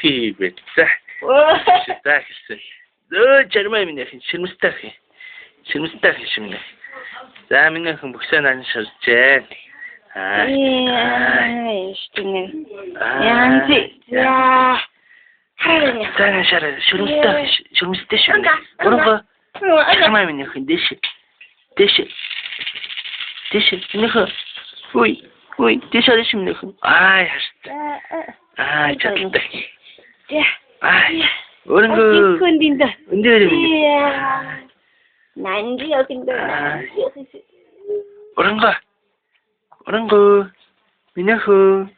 Хибэтса. Так, жармай минь ширмэстэй. Ширмэстэй шимнэ. За миний хүн бүхсэн ан шарчээ. Штинэн. Янзи. Яа. Тань шар ширмэстэй шимнэ. Урга. Жармай минь хүн дэш. Нөхө. Ой, дэшээ шимнэ хүн. Чаддаг. Өрөнгөө. Өндөр. Nanji 여긴데. Өрөнгөө. Минийхөө.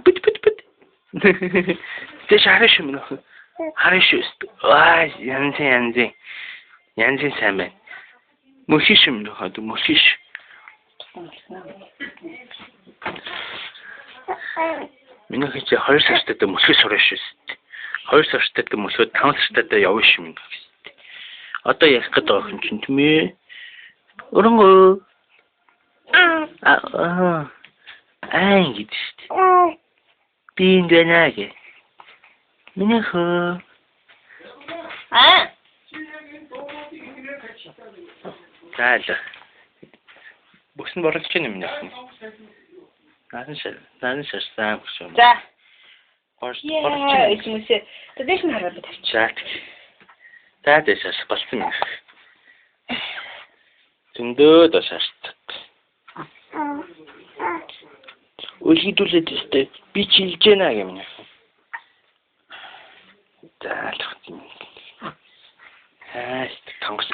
Пит. Дэш хараш юм нөхө. Хараш үст. Янзын сайн байна. Мөшиш юм нөхө, мөшиш. Миний хийж 2 сартай мөсгөс сурах шүү дээ. 2 сартай мөсгөө 5 сартай явна шүү юм. Одоо ярих гэдэг охин чинь тийм ээ. Өрөнгөө. Ингэж шүү дээ. Би энэ дэнаг. Миний хөө. Заалаа. Бүсэн борлож чинь юм яах вэ? Наан шаа сам шүү. За. Борлож чинь. Тэдэш нь хараад тавьчих. Тадэшээс болсон юм. Зөндөө дашаартдаг. Үлгидүүлээд өстэй. Би чилж гэнэ гэмнэ. Заалах юм. Тонгос.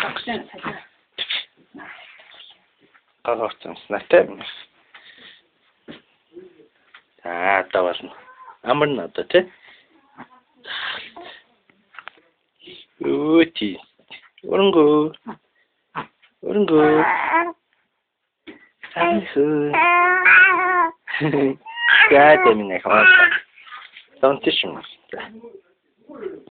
Таалцсан натай. Таварна. Амар надад тий. Өөти. Өрөнгөө. Санхүү. Яа дэмнэ хаваа. Тонтиш юм.